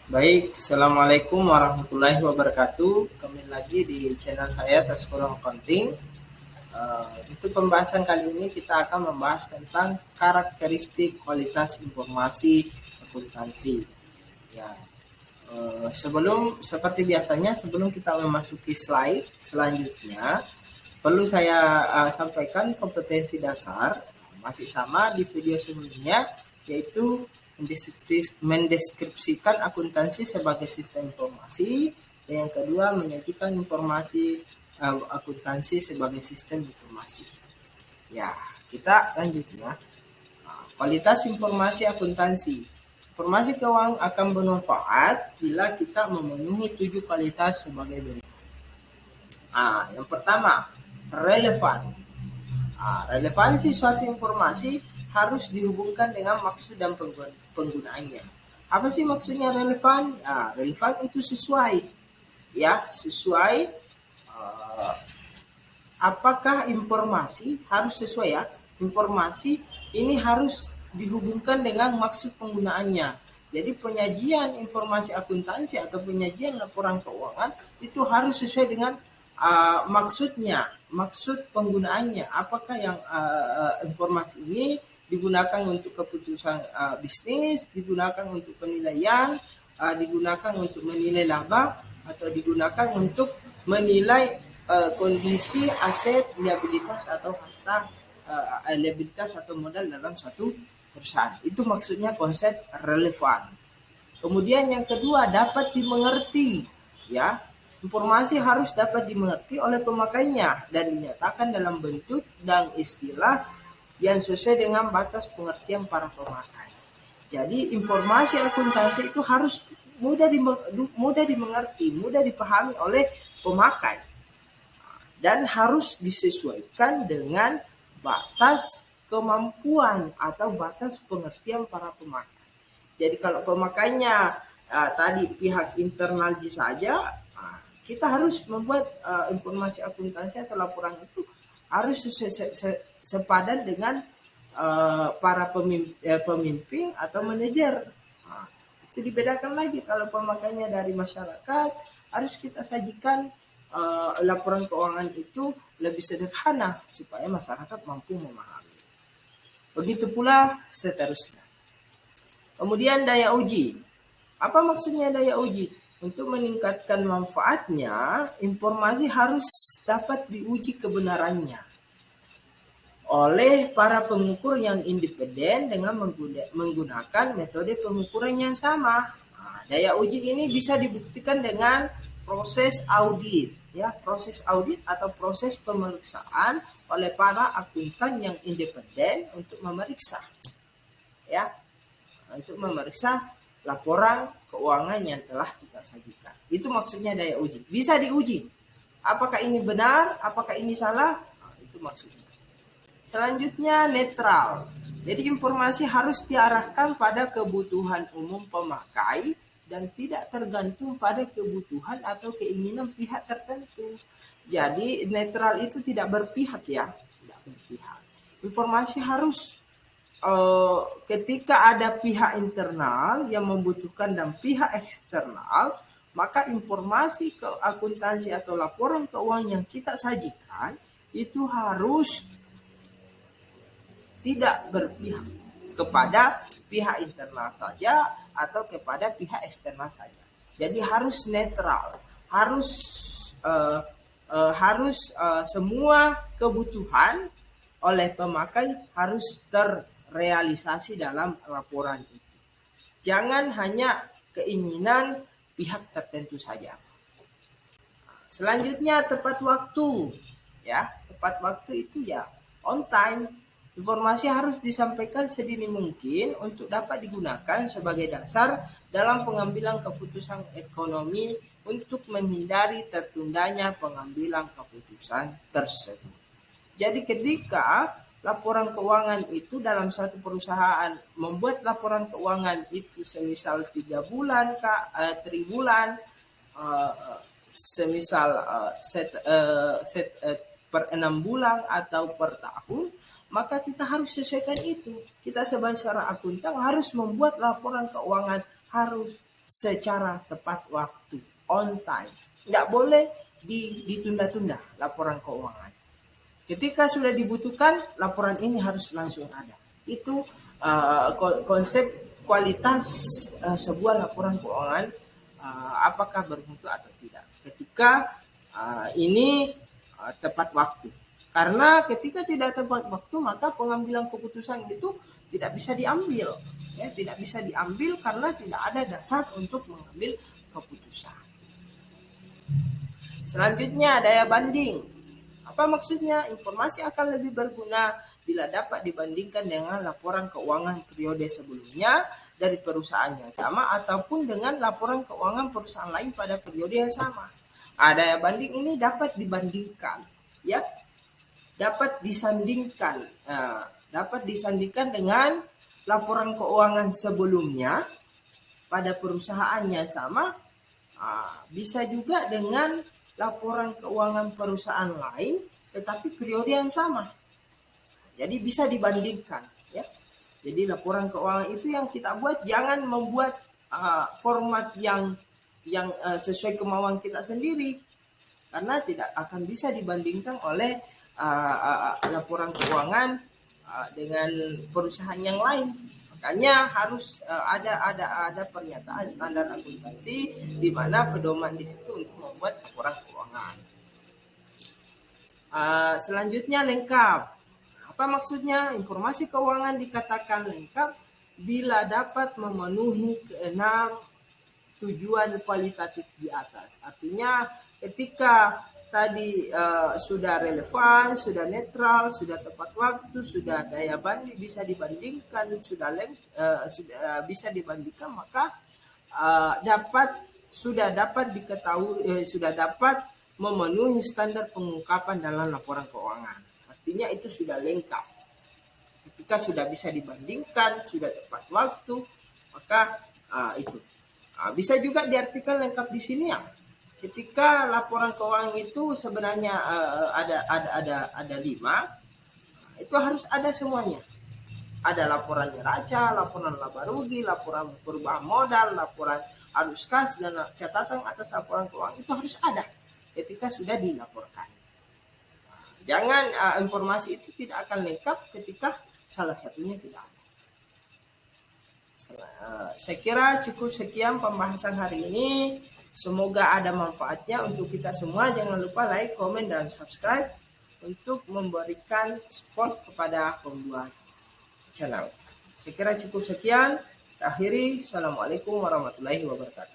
Baik, Assalamualaikum warahmatullahi wabarakatuh. Kembali lagi di channel saya Taskurung Accounting. Untuk pembahasan kali ini kita akan membahas tentang karakteristik kualitas informasi akuntansi. Ya, sebelum seperti biasanya sebelum kita memasuki slide selanjutnya, perlu saya sampaikan kompetensi dasar masih sama di video sebelumnya, yaitu mendeskripsikan akuntansi sebagai sistem informasi, dan yang kedua menyajikan informasi akuntansi sebagai sistem informasi. Ya, kita lanjut ya. Kualitas informasi akuntansi. Informasi keuangan akan bermanfaat bila kita memenuhi 7 kualitas sebagai berikut. Yang pertama, relevan. Relevansi suatu informasi harus dihubungkan dengan maksud dan penggunaannya. Apa sih maksudnya relevan? Relevan itu sesuai, ya, sesuai. Apakah informasi harus sesuai ya? Informasi ini harus dihubungkan dengan maksud penggunaannya. Jadi penyajian informasi akuntansi atau penyajian laporan keuangan itu harus sesuai dengan maksudnya, maksud penggunaannya. Apakah yang informasi ini digunakan untuk keputusan bisnis, digunakan untuk penilaian, digunakan untuk menilai laba, atau digunakan untuk menilai kondisi aset, liabilitas atau harta, liabilitas atau modal dalam suatu perusahaan. Itu maksudnya konsep relevan. Kemudian yang kedua, dapat dimengerti, ya. Informasi harus dapat dimengerti oleh pemakainya dan dinyatakan dalam bentuk dan istilah yang sesuai dengan batas pengertian para pemakai. Jadi informasi akuntansi itu harus mudah dimengerti, mudah dipahami oleh pemakai, dan harus disesuaikan dengan batas kemampuan atau batas pengertian para pemakai. Jadi kalau pemakainya tadi pihak internal saja, kita harus membuat informasi akuntansi atau laporan itu harus sepadan dengan para pemimpin atau manajer. Itu dibedakan lagi. Kalau pemakainya dari masyarakat, harus kita sajikan laporan keuangan itu lebih sederhana supaya masyarakat mampu memahami. Begitu pula seterusnya. Kemudian daya uji. Apa maksudnya daya uji? Untuk meningkatkan manfaatnya, informasi harus dapat diuji kebenarannya oleh para pengukur yang independen dengan menggunakan metode pengukuran yang sama. Daya uji ini bisa dibuktikan dengan proses audit, ya, proses audit atau proses pemeriksaan oleh para akuntan yang independen untuk memeriksa, ya, untuk memeriksa laporan keuangan yang telah kita sajikan. Itu maksudnya daya uji. Bisa diuji. Apakah ini benar? Apakah ini salah? Itu maksudnya. Selanjutnya netral. Jadi informasi harus diarahkan pada kebutuhan umum pemakai dan tidak tergantung pada kebutuhan atau keinginan pihak tertentu. Jadi netral itu tidak berpihak, ya, tidak berpihak. Informasi harus ketika ada pihak internal yang membutuhkan dan pihak eksternal, maka informasi akuntansi atau laporan keuangan yang kita sajikan itu harus tidak berpihak kepada pihak internal saja atau kepada pihak eksternal saja. Jadi harus netral, harus semua kebutuhan oleh pemakai harus terrealisasi dalam laporan itu. Jangan hanya keinginan pihak tertentu saja. Selanjutnya tepat waktu, ya. Tepat waktu itu ya on time. Informasi harus disampaikan sedini mungkin untuk dapat digunakan sebagai dasar dalam pengambilan keputusan ekonomi untuk menghindari tertundanya pengambilan keputusan tersebut. Jadi ketika laporan keuangan itu dalam satu perusahaan membuat laporan keuangan itu semisal 3 bulan, tribulan, semisal per 6 bulan atau per tahun, maka kita harus sesuaikan itu. Kita sebagai seorang akuntan harus membuat laporan keuangan harus secara tepat waktu, on time. Tidak boleh ditunda-tunda laporan keuangan. Ketika sudah dibutuhkan, laporan ini harus langsung ada. Itu konsep kualitas sebuah laporan keuangan, apakah bermutu atau tidak. Ketika ini tepat waktu. Karena ketika tidak tepat waktu, maka pengambilan keputusan itu tidak bisa diambil. Ya, tidak bisa diambil karena tidak ada dasar untuk mengambil keputusan. Selanjutnya, daya banding. Apa maksudnya? Informasi akan lebih berguna bila dapat dibandingkan dengan laporan keuangan periode sebelumnya dari perusahaan yang sama ataupun dengan laporan keuangan perusahaan lain pada periode yang sama. Daya banding ini dapat dibandingkan, ya, dapat disandingkan dengan laporan keuangan sebelumnya pada perusahaan yang sama, bisa juga dengan laporan keuangan perusahaan lain tetapi periode yang sama. Jadi bisa dibandingkan, ya. Jadi laporan keuangan itu yang kita buat, jangan membuat format yang sesuai kemauan kita sendiri, karena tidak akan bisa dibandingkan oleh laporan keuangan dengan perusahaan yang lain. Makanya harus ada pernyataan standar akuntansi di mana pedoman di situ untuk membuat laporan keuangan. Selanjutnya, lengkap. Apa maksudnya? Informasi keuangan dikatakan lengkap bila dapat memenuhi keenam tujuan kualitatif di atas. Artinya ketika tadi sudah relevan, sudah netral, sudah tepat waktu, sudah daya banding bisa dibandingkan, sudah bisa dibandingkan, maka sudah dapat diketahui, sudah dapat memenuhi standar pengungkapan dalam laporan keuangan. Artinya itu sudah lengkap. Ketika sudah bisa dibandingkan, sudah tepat waktu, maka itu. Bisa juga diartikan lengkap di sini ya. Ketika laporan keuangan itu sebenarnya ada 5, itu harus ada semuanya. Ada laporan neraca, laporan laba rugi, laporan perubahan modal, laporan arus kas, dan catatan atas laporan keuangan itu harus ada ketika sudah dilaporkan. Jangan informasi itu tidak akan lengkap ketika salah satunya tidak ada. Saya kira cukup sekian pembahasan hari ini. Semoga ada manfaatnya untuk kita semua. Jangan lupa like, komen, dan subscribe untuk memberikan support kepada pembuat channel. Saya kira cukup sekian. Saya akhiri. Assalamualaikum warahmatullahi wabarakatuh.